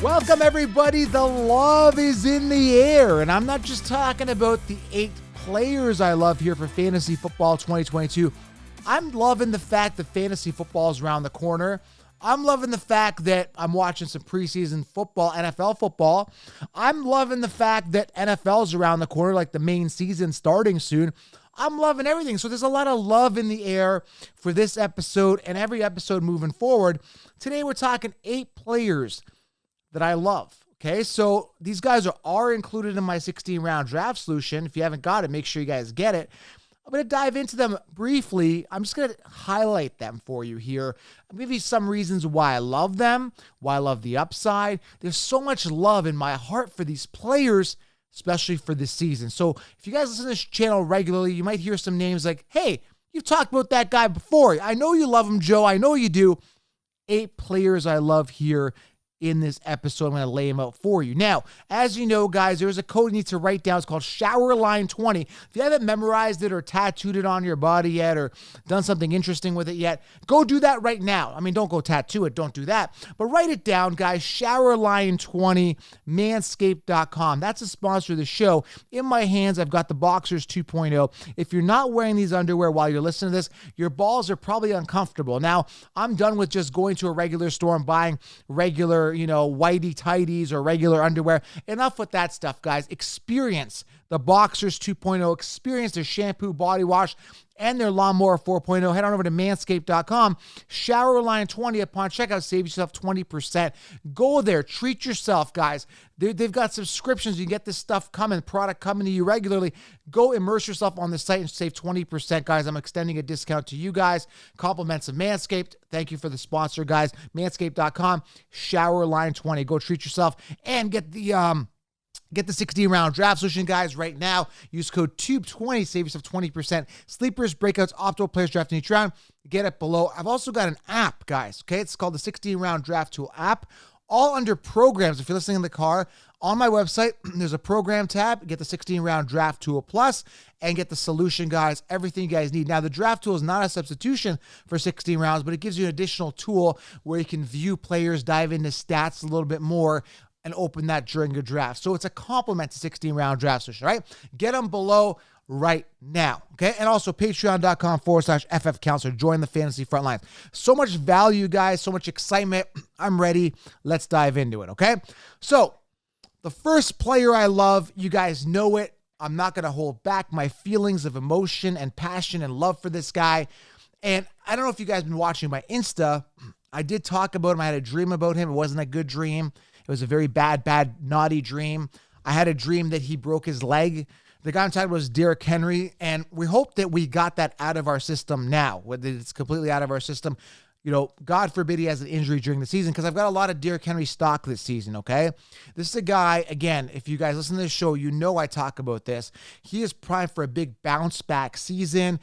Welcome, everybody. The love is in the air, and I'm not just talking about the 8 players I love here for Fantasy Football 2022. I'm loving the fact that fantasy football is around the corner. I'm loving the fact that I'm watching some preseason football, NFL football. I'm loving the fact that NFL is around the corner, like the main season starting soon. I'm loving everything. So there's a lot of love in the air for this episode and every episode moving forward. Today we're talking 8 players that I love. Okay, so these guys are included in my 16-round draft solution. If you haven't got it, make sure you guys get it. I'm going to dive into them briefly. I'm just going to highlight them for you here. I'll give you some reasons why I love them, why I love the upside. There's so much love in my heart for these players, especially for this season. So if you guys listen to this channel regularly, you might hear some names like, hey, you've talked about that guy before. I know you love him, Joe. I know you do. 8 players I love here in this episode. I'm going to lay them out for you. Now, as you know, guys, there's a code you need to write down. It's called ShowerLine20. If you haven't memorized it or tattooed it on your body yet or done something interesting with it yet, go do that right now. I mean, don't go tattoo it. Don't do that. But write it down, guys. ShowerLine20, manscaped.com. That's a sponsor of the show. In my hands, I've got the Boxers 2.0. If you're not wearing these underwear while you're listening to this, your balls are probably uncomfortable. Now, I'm done with just going to a regular store and buying regular whitey tighties or regular underwear. Enough with that stuff, guys. Experience the Boxers 2.0. Experience their shampoo, body wash, and their Lawnmower 4.0. Head on over to manscaped.com. ShowerLine20 upon checkout. Save yourself 20%. Go there. Treat yourself, guys. They've got subscriptions. You can get this stuff product coming to you regularly. Go immerse yourself on the site and save 20%, guys. I'm extending a discount to you guys. Compliments of Manscaped. Thank you for the sponsor, guys. Manscaped.com. ShowerLine20. Go treat yourself and get the 16-round draft solution, guys, right now. Use code TUBE20. Save yourself 20%. Sleepers, breakouts, optimal players drafting each round. Get it below. I've also got an app, guys, okay? It's called the 16-round draft tool app. All under programs. If you're listening in the car, on my website, there's a program tab. Get the 16-round draft tool plus and get the solution, guys. Everything you guys need. Now, the draft tool is not a substitution for 16 rounds, but it gives you an additional tool where you can view players, dive into stats a little bit more, and open that during your draft. So it's a complement to 16-round draft solution, right? Get them below right now, okay? And also patreon.com/FFCounselor. Join the fantasy front lines. So much value, guys. So much excitement. I'm ready. Let's dive into it, okay? So the first player I love, you guys know it. I'm not going to hold back my feelings of emotion and passion and love for this guy. And I don't know if you guys have been watching my Insta. I did talk about him. I had a dream about him. It wasn't a good dream. It was a very bad, naughty dream. I had a dream that he broke his leg. The guy I'm talking about was Derrick Henry, and we hope that we got that out of our system now, whether it's completely out of our system. God forbid he has an injury during the season, because I've got a lot of Derrick Henry stock this season, okay? This is a guy, again, if you guys listen to this show, you know I talk about this. He is primed for a big bounce-back season.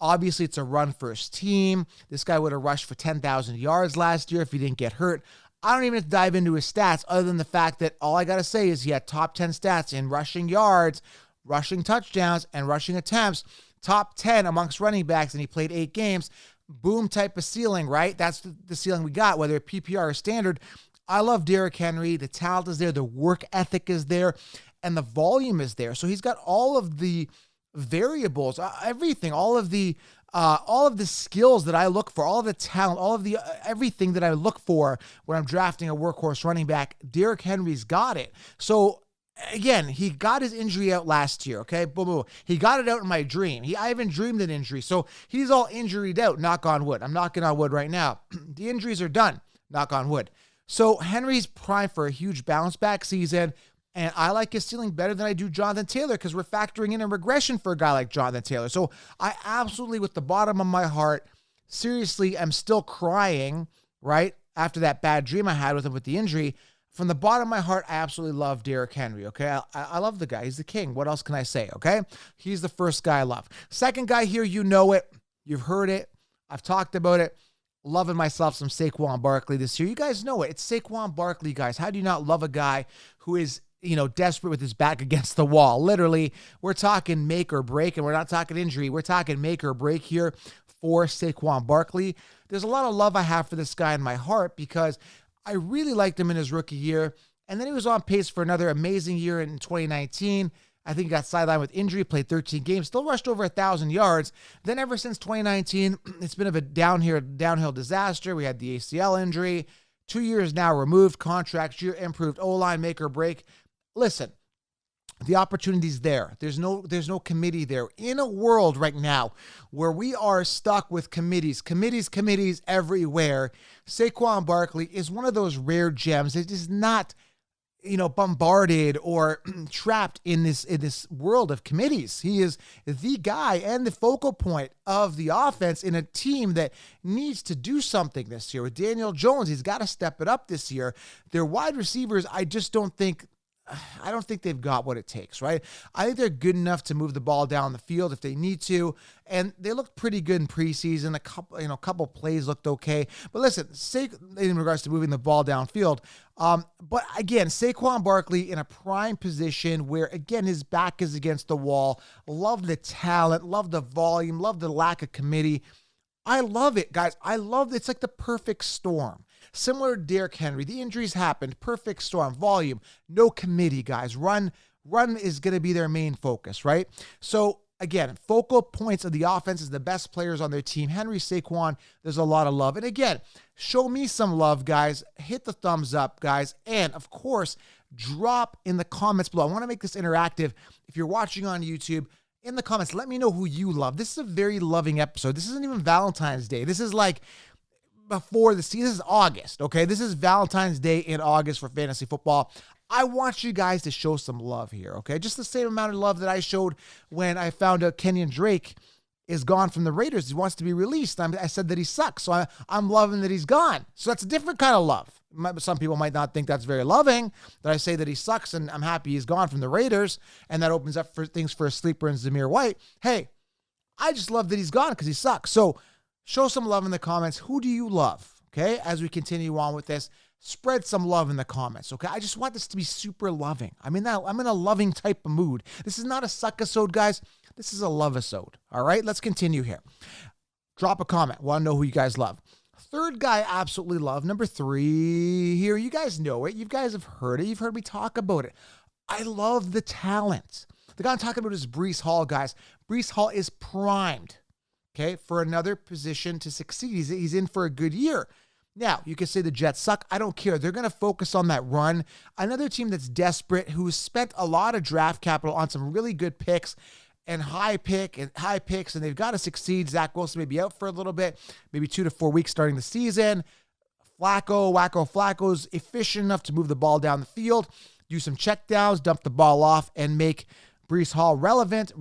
Obviously, it's a run for his team. This guy would have rushed for 10,000 yards last year if he didn't get hurt. I don't even have to dive into his stats other than the fact that all I got to say is he had top 10 stats in rushing yards, rushing touchdowns, and rushing attempts. Top 10 amongst running backs, and he played 8 games. Boom type of ceiling, right? That's the ceiling we got, whether PPR or standard. I love Derrick Henry. The talent is there. The work ethic is there. And the volume is there. So he's got all of the variables, everything, all of the skills that I look for, all of the talent, all of the everything that I look for when I'm drafting a workhorse running back. Derrick Henry's got it. So again, he got his injury out last year, okay? Boom, boom. He got it out in my dream. I haven't dreamed an injury, so he's all injuried out, knock on wood. I'm knocking on wood right now. The injuries are done, knock on wood. So Henry's primed for a huge bounce-back season, and I like his ceiling better than I do Jonathan Taylor, because we're factoring in a regression for a guy like Jonathan Taylor. So I absolutely, with the bottom of my heart, seriously, I'm still crying, right, after that bad dream I had with him with the injury. From the bottom of my heart, I absolutely love Derrick Henry, okay? I love the guy. He's the king. What else can I say, okay? He's the first guy I love. Second guy here, you know it. You've heard it. I've talked about it. Loving myself some Saquon Barkley this year. You guys know it. It's Saquon Barkley, guys. How do you not love a guy who is, desperate with his back against the wall? Literally, we're talking make or break, and we're not talking injury. We're talking make or break here for Saquon Barkley. There's a lot of love I have for this guy in my heart because I really liked him in his rookie year. And then he was on pace for another amazing year in 2019. I think he got sidelined with injury, played 13 games, still rushed over 1,000 yards. Then ever since 2019, it's been a downhill disaster. We had the ACL injury. 2 years now removed, contract year, improved O-line, make or break. Listen, the opportunity's there. There's no committee there. In a world right now where we are stuck with committees everywhere, Saquon Barkley is one of those rare gems that is not, bombarded or trapped in this world of committees. He is the guy and the focal point of the offense in a team that needs to do something this year. With Daniel Jones, he's got to step it up this year. Their wide receivers, I don't think they've got what it takes, right? I think they're good enough to move the ball down the field if they need to, and they looked pretty good in preseason. A couple plays looked okay, but listen, in regards to moving the ball downfield, but again, Saquon Barkley in a prime position where again his back is against the wall. Love the talent, love the volume, love the lack of committee. I love it, guys. I love it. It's like the perfect storm. Similar to Derrick Henry, the injuries happened. Perfect storm, volume, no committee, guys. Run is going to be their main focus, right? So again, focal points of the offense is the best players on their team. Henry, Saquon, there's a lot of love. And again, show me some love, guys. Hit the thumbs up, guys. And of course, drop in the comments below. I want to make this interactive. If you're watching on YouTube, in the comments, let me know who you love. This is a very loving episode. This isn't even Valentine's Day. This is like before the season. This is August, okay? This is Valentine's Day in August for fantasy football. I want you guys to show some love here, okay? Just the same amount of love that I showed when I found out Kenyon Drake is gone from the Raiders. He wants to be released. I said that he sucks, so I'm loving that he's gone. So that's a different kind of love. Some people might not think that's very loving, that I say that he sucks and I'm happy he's gone from the Raiders, and that opens up for things for a sleeper in Zamir White. Hey, I just love that he's gone because he sucks. So show some love in the comments. Who do you love? Okay, as we continue on with this, spread some love in the comments. Okay, I just want this to be super loving. I'm in a loving type of mood. This is not a suck-episode, guys. This is a love-episode. All right, let's continue here. Drop a comment. Want to know who you guys love. Third guy I absolutely love. Number 3 here. You guys know it. You guys have heard it. You've heard me talk about it. I love the talent. The guy I'm talking about is Breece Hall, guys. Breece Hall is primed, okay, for another position to succeed. He's in for a good year. Now, you can say the Jets suck. I don't care. They're going to focus on that run. Another team that's desperate, who's spent a lot of draft capital on some really good picks and high picks, and they've got to succeed. Zach Wilson may be out for a little bit, maybe 2 to 4 weeks starting the season. Flacco's efficient enough to move the ball down the field, do some checkdowns, dump the ball off, and make Breece Hall relevant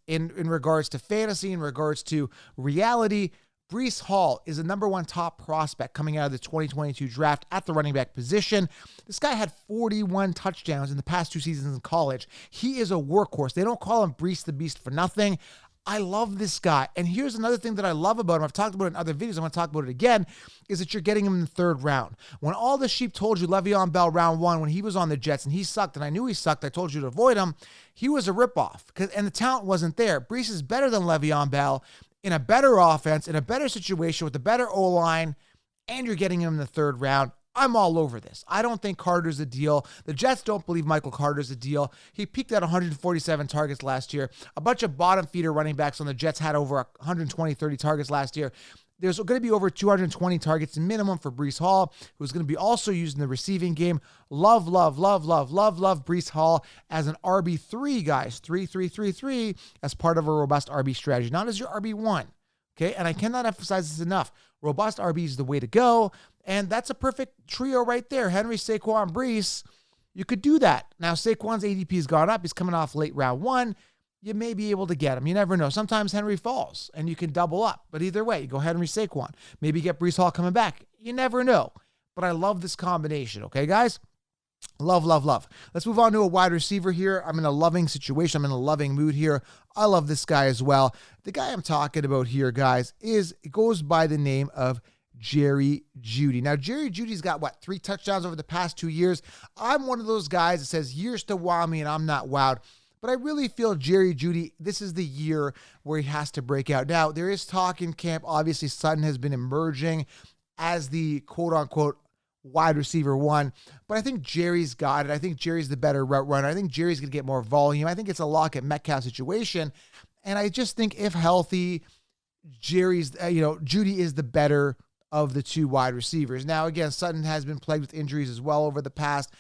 in regards to fantasy, in regards to reality. Breece Hall is the number 1 top prospect coming out of the 2022 draft at the running back position. This guy had 41 touchdowns in the past 2 seasons in college. He is a workhorse. They don't call him Breece the Beast for nothing. I love this guy. And here's another thing that I love about him. I've talked about it in other videos. I'm going to talk about it again, is that you're getting him in the 3rd round. When all the sheep told you Le'Veon Bell round 1, when he was on the Jets and he sucked, and I knew he sucked, I told you to avoid him, he was a ripoff, and the talent wasn't there. Breece is better than Le'Veon Bell, in a better offense, in a better situation, with a better O-line, and you're getting him in the 3rd round. I'm all over this. I don't think Carter's a deal. The Jets don't believe Michael Carter's a deal. He peaked at 147 targets last year. A bunch of bottom feeder running backs on the Jets had over 120, 30 targets last year. There's going to be over 220 targets minimum for Breece Hall, who's going to be also used in the receiving game. Love Breece Hall as an RB3, guys. 3 as part of a robust RB strategy, not as your RB1. Okay, and I cannot emphasize this enough. Robust RB is the way to go, and that's a perfect trio right there. Henry, Saquon, Breece. You could do that. Now, Saquon's ADP has gone up. He's coming off late round 1. You may be able to get him. You never know. Sometimes Henry falls, and you can double up. But either way, you go Henry, Saquon. Maybe get Breece Hall coming back. You never know. But I love this combination, okay, guys? Love. Let's move on to a wide receiver here. I'm in a loving situation. I'm in a loving mood here. I love this guy as well. The guy I'm talking about here, guys, goes by the name of Jerry Jeudy. Now, Jerry Jeudy's got, 3 touchdowns over the past 2 years. I'm one of those guys that says years to wow me, and I'm not wowed. But I really feel Jerry Jeudy, this is the year where he has to break out. Now, there is talk in camp. Obviously, Sutton has been emerging as the quote-unquote wide receiver one, but I think Jerry's got it. I think Jerry's the better route runner. I think Jerry's going to get more volume. I think it's a Lockett Metcalf situation. And I just think if healthy, Jeudy is the better of the two wide receivers. Now, again, Sutton has been plagued with injuries as well over the past.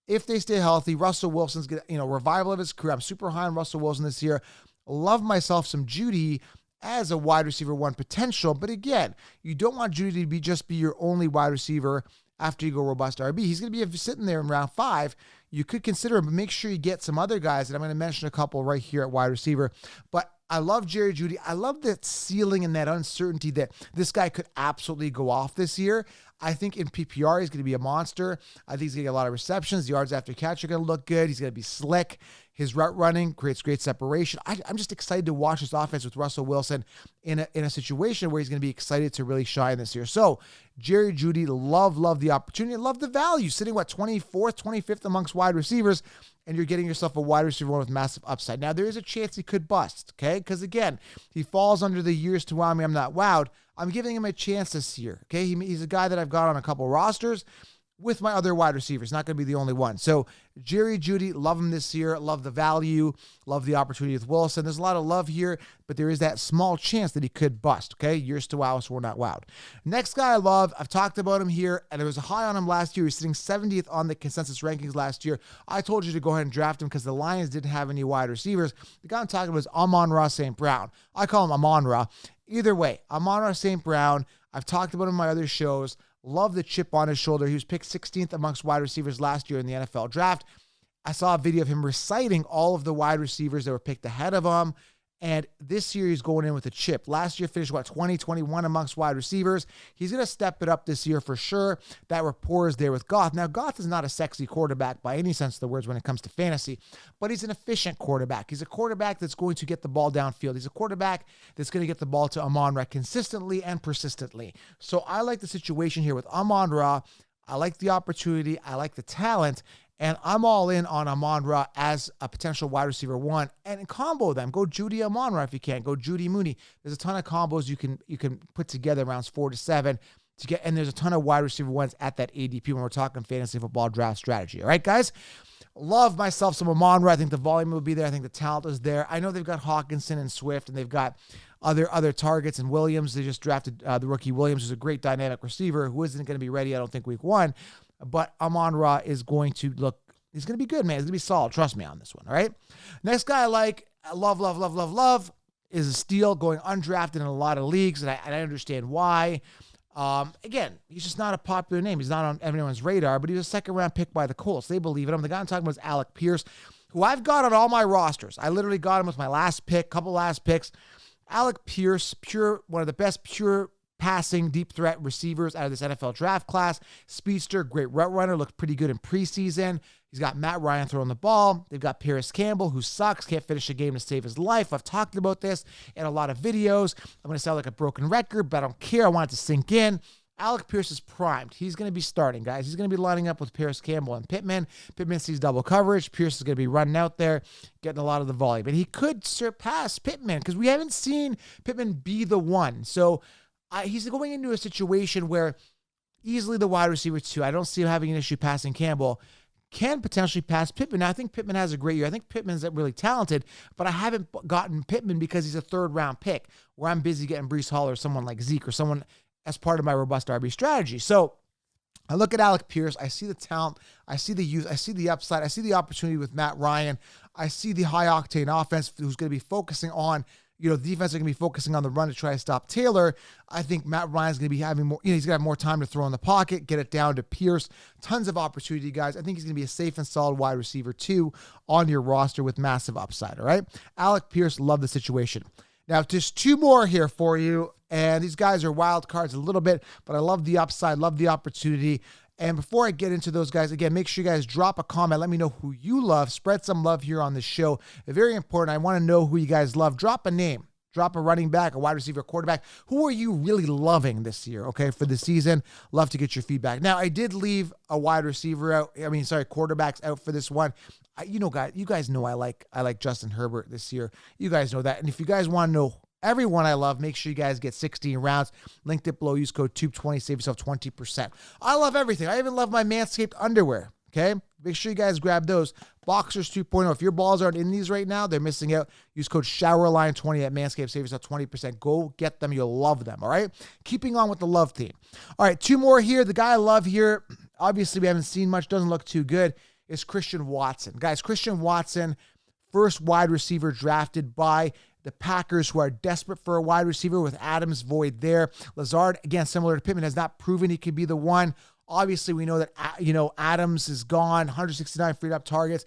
If they stay healthy, Russell Wilson's going to, revival of his career. I'm super high on Russell Wilson this year. Love myself some Jeudy as a wide receiver one potential. But again, you don't want Jeudy to be your only wide receiver after you go robust RB. He's going to be sitting there in round 5. You could consider him, but make sure you get some other guys. And I'm going to mention a couple right here at wide receiver. But I love Jerry Jeudy. I love that ceiling and that uncertainty that this guy could absolutely go off this year. I think in PPR, he's going to be a monster. I think he's going to get a lot of receptions. The yards after catch are going to look good. He's going to be slick. His route running creates great separation. I'm just excited to watch this offense with Russell Wilson in a situation where he's going to be excited to really shine this year. So Jerry Jeudy, love the opportunity. Love the value. Sitting, 24th, 25th amongst wide receivers, and you're getting yourself a wide receiver one with massive upside. Now, there is a chance he could bust, okay? Because, again, he falls under the years to wow me, I'm not wowed. I'm giving him a chance this year, okay? He's a guy that I've got on a couple rosters with my other wide receivers. Not going to be the only one. So Jerry Jeudy, love him this year. Love the value. Love the opportunity with Wilson. There's a lot of love here, but there is that small chance that he could bust, okay? Years to wow, so we're not wowed. Next guy I love, I've talked about him here, and there was a high on him last year. He's sitting 70th on the consensus rankings last year. I told you to go ahead and draft him because the Lions didn't have any wide receivers. The guy I'm talking about is Amon-Ra St. Brown. I call him Amon-Ra. Either way, Amon-Ra St. Brown, I've talked about him in my other shows. Love the chip on his shoulder. He was picked 16th amongst wide receivers last year in the NFL draft. I saw a video of him reciting all of the wide receivers that were picked ahead of him. And this year he's going in with a chip. Last year finished, 21 amongst wide receivers. He's going to step it up this year for sure. That rapport is there with Goff. Now, Goff is not a sexy quarterback by any sense of the words when it comes to fantasy, but he's an efficient quarterback. He's a quarterback that's going to get the ball downfield. He's a quarterback that's going to get the ball to Amon-Ra consistently and persistently. So I like the situation here with Amon-Ra. I like the opportunity. I like the talent. And I'm all in on Amon-Ra as a potential wide receiver one, and combo them. Go Jeudy Amon-Ra if you can. Go Jeudy Mooney. There's a ton of combos you can put together rounds 4 to 7 to get, and there's a ton of wide receiver ones at that ADP when we're talking fantasy football draft strategy. All right, guys. Love myself some Amon-Ra. I think the volume will be there. I think the talent is there. I know they've got Hawkinson and Swift, and they've got other targets and Williams. They just drafted the rookie Williams, who's a great dynamic receiver who isn't going to be ready, I don't think, week 1. But Amon-Ra is going to he's going to be good, man. He's going to be solid. Trust me on this one, all right? Next guy I love is a steal, going undrafted in a lot of leagues, and I understand why. Again, he's just not a popular name. He's not on everyone's radar, but he was a second-round pick by the Colts. They believe in him. The guy I'm talking about is Alec Pierce, who I've got on all my rosters. I literally got him with my couple last picks. Alec Pierce, one of the best pure passing deep threat receivers out of this NFL draft class. Speedster, great route runner, looked pretty good in preseason. He's got Matt Ryan throwing the ball. They've got Paris Campbell, who sucks, can't finish a game to save his life. I've talked about this in a lot of videos. I'm going to sound like a broken record, but I don't care. I want it to sink in. Alec Pierce is primed. He's going to be starting, guys. He's going to be lining up with Paris Campbell and Pittman. Pittman sees double coverage. Pierce is going to be running out there, getting a lot of the volume. And he could surpass Pittman because we haven't seen Pittman be the one. So he's going into a situation where easily the wide receiver 2, I don't see him having an issue passing Campbell, can potentially pass Pittman. Now, I think Pittman has a great year. I think Pittman's really talented, but I haven't gotten Pittman because he's a 3rd-round pick where I'm busy getting Breece Hall or someone like Zeke or someone as part of my robust RB strategy. So I look at Alec Pierce. I see the talent. I see the youth. I see the upside. I see the opportunity with Matt Ryan. I see the high-octane offense who's going to be focusing on the defense are going to be focusing on the run to try to stop Taylor. I think Matt Ryan's going to be having more, he's going to have more time to throw in the pocket, get it down to Pierce. Tons of opportunity, guys. I think he's going to be a safe and solid wide receiver 2 on your roster with massive upside, all right? Alec Pierce, love the situation. Now, just 2 more here for you, and these guys are wild cards a little bit, but I love the upside, love the opportunity. And before I get into those guys, again, make sure you guys drop a comment. Let me know who you love. Spread some love here on the show. Very important. I want to know who you guys love. Drop a name. Drop a running back, a wide receiver, quarterback. Who are you really loving this year, okay, for the season? Love to get your feedback. Now, I did leave a wide receiver out. Quarterbacks out for this one. You guys know I like Justin Herbert this year. You guys know that. And if you guys want to know everyone I love, make sure you guys get 16 rounds. Linked it below. Use code TUBE20. Save yourself 20%. I love everything. I even love my Manscaped underwear. Okay? Make sure you guys grab those. Boxers 2.0. If your balls aren't in these right now, they're missing out. Use code SHOWERLINE20 at Manscaped. Save yourself 20%. Go get them. You'll love them. All right? Keeping on with the love theme. All right, 2 more here. The guy I love here, obviously we haven't seen much, doesn't look too good, is Christian Watson. Guys, Christian Watson, first wide receiver drafted by the Packers, who are desperate for a wide receiver with Adams void there. Lazard, again, similar to Pittman, has not proven he could be the one. Obviously, we know that, Adams is gone, 169 freed up targets,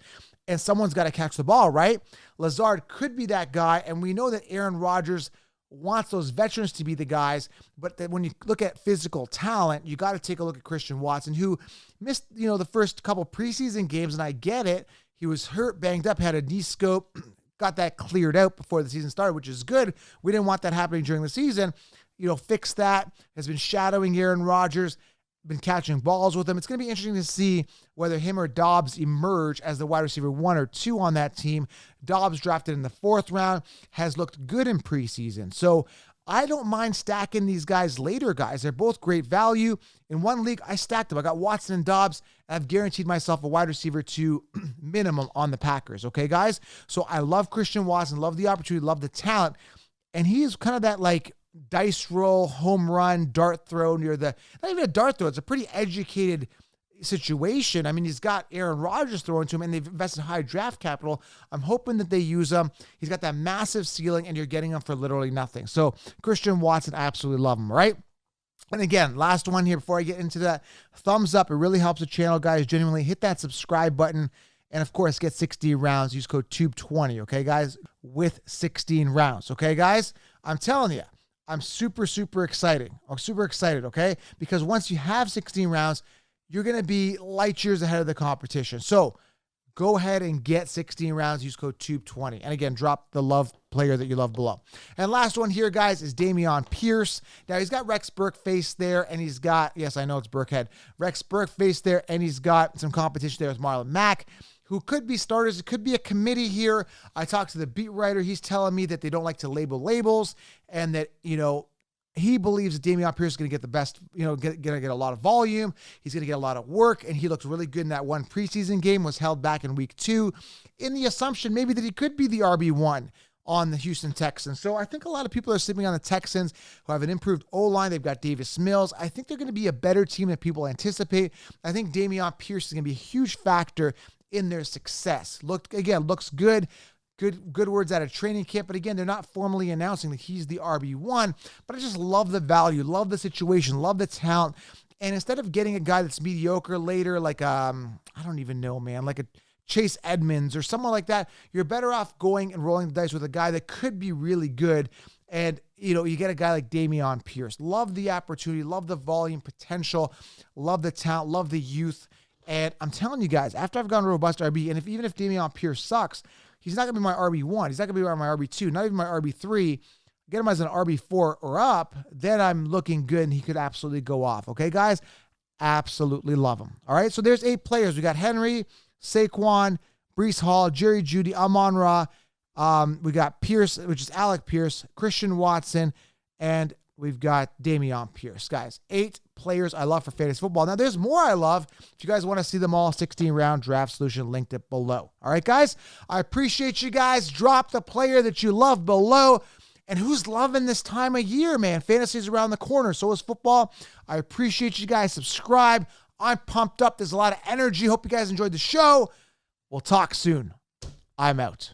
and someone's got to catch the ball, right? Lazard could be that guy, and we know that Aaron Rodgers wants those veterans to be the guys, but that when you look at physical talent, you got to take a look at Christian Watson, who missed, the first couple preseason games, and I get it. He was hurt, banged up, had a knee scope, got that cleared out before the season started, which is good. We didn't want that happening during the season. Fixed that, has been shadowing Aaron Rodgers, been catching balls with him. It's going to be interesting to see whether him or Dobbs emerge as the wide receiver 1 or 2 on that team. Dobbs, drafted in the 4th round, has looked good in preseason. So I don't mind stacking these guys later, guys. They're both great value. In one league, I stacked them. I got Watson and Dobbs, and I've guaranteed myself a wide receiver 2 minimum on the Packers. Okay, guys? So I love Christian Watson, love the opportunity, love the talent. And he is kind of that, dice roll, home run, dart throw near not even a dart throw. It's a pretty educated situation. I mean, he's got Aaron Rodgers throwing to him, and they've invested high draft capital. I'm hoping that they use him. He's got that massive ceiling, and you're getting him for literally nothing. So Christian Watson, I absolutely love him, right? And again, last one here before I get into that. Thumbs up. It really helps the channel, guys. Genuinely hit that subscribe button. And of course, get 16 rounds. Use code TUBE20, okay, guys? With 16 rounds, okay, guys? I'm telling you, I'm super, super excited. I'm super excited, okay? Because once you have 16 rounds, you're going to be light years ahead of the competition. So go ahead and get 16 rounds. Use code TUBE20. And again, drop the love player that you love below. And last one here, guys, is Damien Pierce. Now, he's got Rex Burkface there, and he's got, yes, I know it's Burkhead, Rex Burkface there, and he's got some competition there with Marlon Mack, who could be starters. It could be a committee here. I talked to the beat writer. He's telling me that they don't like to label labels, and that, he believes that Damien Pierce is going to get the best, going to get a lot of volume. He's going to get a lot of work, and he looked really good in that one preseason game, was held back in week 2, in the assumption maybe that he could be the RB1 on the Houston Texans. So I think a lot of people are sleeping on the Texans, who have an improved O-line. They've got Davis Mills. I think they're going to be a better team than people anticipate. I think Damien Pierce is going to be a huge factor in their success. Looks good. Good words out of training camp. But again, they're not formally announcing that he's the RB1. But I just love the value, love the situation, love the talent. And instead of getting a guy that's mediocre later, like I don't even know, man, like a Chase Edmonds or someone like that, you're better off going and rolling the dice with a guy that could be really good. And, you get a guy like Damien Pierce. Love the opportunity, love the volume potential, love the talent, love the youth. And I'm telling you guys, after I've gone robust RB, and even if Damien Pierce sucks, he's not going to be my RB1. He's not going to be my RB2, not even my RB3. Get him as an RB4 or up, then I'm looking good, and he could absolutely go off. Okay, guys? Absolutely love him. All right, so there's 8 players. We got Henry, Saquon, Breece Hall, Jerry Jeudy, Amon-Ra. We got Pierce, which is Alec Pierce, Christian Watson, and we've got Damien Pierce. Guys, 8 players I love for fantasy football. Now, there's more I love. If you guys want to see them all, 16-round draft solution, linked it below. All right, guys? I appreciate you guys. Drop the player that you love below. And who's loving this time of year, man? Fantasy's around the corner. So is football. I appreciate you guys. Subscribe. I'm pumped up. There's a lot of energy. Hope you guys enjoyed the show. We'll talk soon. I'm out.